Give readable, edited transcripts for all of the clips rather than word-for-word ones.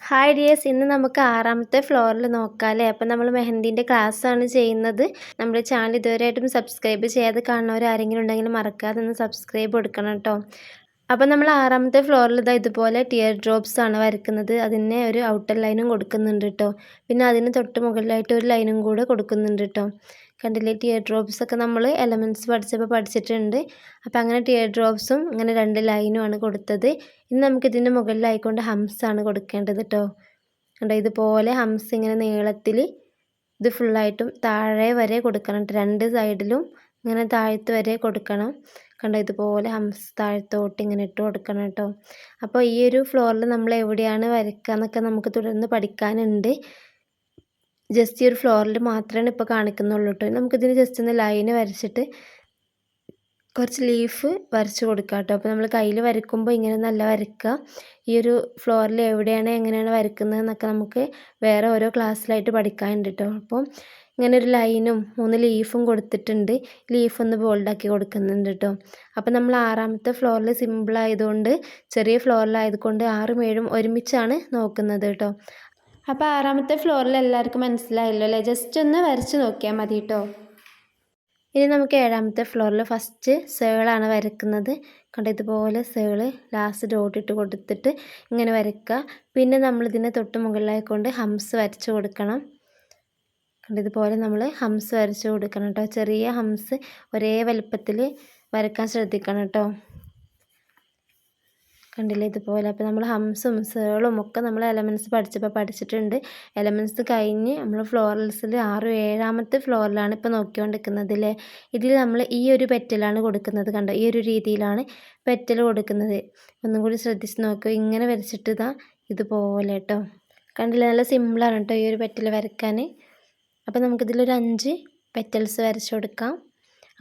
Hi dears, ഇന്ന് നമുക്ക് 6ാമത്തെ ഫ്ലോറിൽ നോക്കാമല്ലേ. അപ്പോൾ നമ്മൾ മെഹന്തിൻ്റെ ക്ലാസ്സാണ് ചെയ്യുന്നത്. നമ്മുടെ ചാനൽ ഇതുവരെയായിട്ടും സബ്സ്ക്രൈബ് ചെയ്യാതെ കാണുന്നവരാരെങ്കിലും ഉണ്ടെങ്കിൽ മറക്കാതെ ഒന്ന് സബ്സ്ക്രൈബ് കൊടുക്കണം കേട്ടോ. അപ്പോൾ നമ്മൾ 6ാമത്തെ ഫ്ലോറിൽ ഇതുപോലെ ടിയർ ഡ്രോപ്സ് ആണ് വരയ്ക്കുന്നത്. അതിന് ഒരു ഔട്ടർ ലൈനും കൊടുക്കുന്നുണ്ട് കേട്ടോ. പിന്നെ അതിന് തൊട്ട് മുകളിലായിട്ട് ഒരു ലൈനും കൂടെ കൊടുക്കുന്നുണ്ട് കേട്ടോ. കണ്ടില്ലേ, ടിയർ ഡ്രോപ്സ് ഒക്കെ നമ്മൾ എലമെൻറ്റ്സ് പഠിച്ചപ്പോൾ പഠിച്ചിട്ടുണ്ട്. അപ്പോൾ അങ്ങനെ ടിയർ ഡ്രോപ്സും ഇങ്ങനെ 2 ലൈനുമാണ് കൊടുത്തത്. ഇനി നമുക്കിതിൻ്റെ മുകളിലായിക്കൊണ്ട് ഹംസ് ആണ് കൊടുക്കേണ്ടത് കേട്ടോ. കണ്ടോ, ഇതുപോലെ ഹംസ് ഇങ്ങനെ നീളത്തിൽ ഇത് ഫുള്ളായിട്ടും താഴെ വരെ കൊടുക്കണം. 2 സൈഡിലും ഇങ്ങനെ താഴത്ത് വരെ കൊടുക്കണം. കണ്ടോ, ഇതുപോലെ ഹംസ് താഴത്തോട്ട് ഇങ്ങനെ ഇട്ട് കൊടുക്കണം കേട്ടോ. അപ്പോൾ ഈ ഒരു ഫ്ലോറിൽ നമ്മൾ എവിടെയാണ് വരയ്ക്കുക എന്നൊക്കെ നമുക്ക് തുടർന്ന് പഠിക്കാനുണ്ട്. ജസ്റ്റ് ഈ ഒരു ഫ്ലോറിൽ മാത്രമേ ഇപ്പോൾ കാണിക്കുന്നുള്ളൂ കേട്ടോ. നമുക്കിതിന് ജസ്റ്റ് ഒന്ന് ലൈന് വരച്ചിട്ട് കുറച്ച് ലീഫ് വരച്ച് കൊടുക്കാം കേട്ടോ. അപ്പോൾ നമ്മൾ കയ്യിൽ വരയ്ക്കുമ്പോൾ ഇങ്ങനെ നല്ല വരയ്ക്കുക. ഈ ഒരു ഫ്ലോറിൽ എവിടെയാണ് എങ്ങനെയാണ് വരയ്ക്കുന്നത് എന്നൊക്കെ നമുക്ക് വേറെ ഓരോ ക്ലാസ്സിലായിട്ട് പഠിക്കാനുണ്ട് കേട്ടോ. അപ്പോൾ ഇങ്ങനെ ഒരു ലൈനും 3 ലീഫും കൊടുത്തിട്ടുണ്ട്. ലീഫ് ഒന്ന് ബോൾഡാക്കി കൊടുക്കുന്നുണ്ട് കേട്ടോ. അപ്പോൾ നമ്മൾ 6ാമത്തെ ഫ്ലോറിൽ സിമ്പിളായതുകൊണ്ട്, ചെറിയ ഫ്ലോറിലായതുകൊണ്ട് 6ഉം 7ഉം ഒരുമിച്ചാണ് നോക്കുന്നത് കേട്ടോ. അപ്പോൾ 6ാമത്തെ ഫ്ലോറിൽ എല്ലാവർക്കും മനസ്സിലായല്ലോ അല്ലേ? ജസ്റ്റ് ഒന്ന് വരച്ച് നോക്കിയാൽ മതി കേട്ടോ. ഇനി നമുക്ക് 7ാമത്തെ ഫ്ലോറിൽ ഫസ്റ്റ് സേളാണ് വരയ്ക്കുന്നത്. കണ്ടോ, ഇതുപോലെ സേള് ലാസ്റ്റ് ഡോട്ടിട്ട് കൊടുത്തിട്ട് ഇങ്ങനെ വരയ്ക്കുക. പിന്നെ നമ്മളിതിനെ തൊട്ട് മുകളിലായിക്കൊണ്ട് ഹംസ് വരച്ച് കൊടുക്കണം. കണ്ടോ, ഇതുപോലെ നമ്മൾ ഹംസ് വരച്ച് കൊടുക്കണം കേട്ടോ. ചെറിയ ഹംസ് ഒരേ വലുപ്പത്തിൽ വരയ്ക്കാൻ ശ്രദ്ധിക്കണം കേട്ടോ. കണ്ടില്ലേ, ഇതുപോലെ. അപ്പോൾ നമ്മൾ ഹംസും സേളും ഒക്കെ നമ്മൾ എലമെൻറ്റ്സ് പഠിച്ചപ്പോൾ പഠിച്ചിട്ടുണ്ട്. എലമെൻറ്റ്സ് കഴിഞ്ഞ് നമ്മൾ ഫ്ലോറൽസിൽ 6, 7ാമത്തെ ഫ്ലോറിലാണ് ഇപ്പോൾ നോക്കിക്കൊണ്ടിരിക്കുന്നത് അല്ലേ. ഇതിൽ നമ്മൾ ഈ ഒരു പെറ്റലാണ് കൊടുക്കുന്നത്. കണ്ടോ, ഈ ഒരു രീതിയിലാണ് പെറ്റൽ കൊടുക്കുന്നത്. ഒന്നും കൂടി ശ്രദ്ധിച്ച് നോക്കുക. ഇങ്ങനെ വരച്ചിട്ട് ഇതുപോലെ കേട്ടോ. കണ്ടില്ലേ, നല്ല സിമ്പിളാണ് കേട്ടോ ഈ ഒരു പെറ്റൽ വരയ്ക്കാൻ. അപ്പോൾ നമുക്കിതിലൊരു 5 പെറ്റൽസ് വരച്ച് കൊടുക്കാം.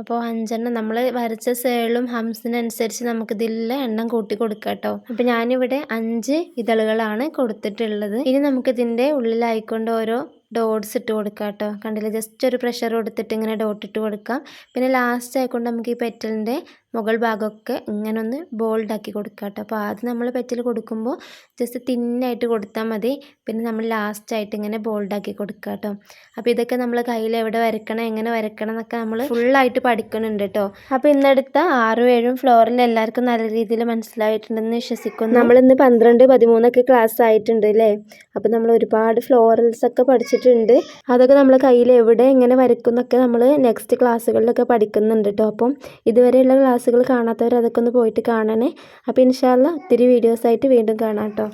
അപ്പോൾ 5 നമ്മൾ വരച്ച സേളും ഹംസിനനുസരിച്ച് നമുക്കിതിലെ എണ്ണം കൂട്ടി കൊടുക്കാം കേട്ടോ. അപ്പോൾ ഞാനിവിടെ 5 ഇതളുകളാണ് കൊടുത്തിട്ടുള്ളത്. ഇനി നമുക്കിതിൻ്റെ ഉള്ളിലായിക്കൊണ്ട് ഓരോ ഡോട്ട്സ് ഇട്ട് കൊടുക്കാം കേട്ടോ. കണ്ടില്ലേ, ജസ്റ്റ് ഒരു പ്രഷർ കൊടുത്തിട്ട് ഇങ്ങനെ ഡോട്ട് ഇട്ട് കൊടുക്കാം. പിന്നെ ലാസ്റ്റ് ആയിക്കൊണ്ട് നമുക്ക് ഈ പെറ്റലിൻ്റെ മുകൾ ഭാഗമൊക്കെ ഇങ്ങനെ ഒന്ന് ബോൾഡാക്കി കൊടുക്കാം കേട്ടോ. അപ്പോൾ ആദ്യം നമ്മൾ പെറ്റൽ കൊടുക്കുമ്പോൾ ജസ്റ്റ് തിന്നായിട്ട് കൊടുത്താൽ മതി. പിന്നെ നമ്മൾ ലാസ്റ്റായിട്ട് ഇങ്ങനെ ബോൾഡാക്കി കൊടുക്കുക കേട്ടോ. അപ്പോൾ ഇതൊക്കെ നമ്മൾ കയ്യിൽ എവിടെ വരയ്ക്കണം, എങ്ങനെ വരയ്ക്കണം എന്നൊക്കെ നമ്മൾ ഫുള്ളായിട്ട് പഠിക്കുന്നുണ്ട് കേട്ടോ. അപ്പോൾ ഇന്നെടുത്ത 6ഉം 7ഉം ഫ്ലോറിൽ എല്ലാവർക്കും നല്ല രീതിയിൽ മനസ്സിലായിട്ടുണ്ടെന്ന് വിശ്വസിക്കുന്നു. നമ്മളിന്ന് 12, 13 ക്ലാസ് ആയിട്ടുണ്ട് അല്ലേ. അപ്പോൾ നമ്മൾ ഒരുപാട് ഫ്ലോറൽസ് ഒക്കെ പഠിച്ചിട്ടുണ്ട്. അതൊക്കെ നമ്മൾ കയ്യിൽ എവിടെ എങ്ങനെ വരയ്ക്കും എന്നൊക്കെ നമ്മൾ നെക്സ്റ്റ് ക്ലാസ്സുകളിലൊക്കെ പഠിക്കുന്നുണ്ട് കേട്ടോ. അപ്പം ഇതുവരെയുള്ള ക്ലാസ്സുകൾ കാണാത്തവർ അതൊക്കെ ഒന്ന് പോയിട്ട് കാണണേ. അപ്പോൾ ഇൻഷാ അല്ലാഹ് ഒത്തിരി വീഡിയോസായിട്ട് വീണ്ടും കാണാം കേട്ടോ.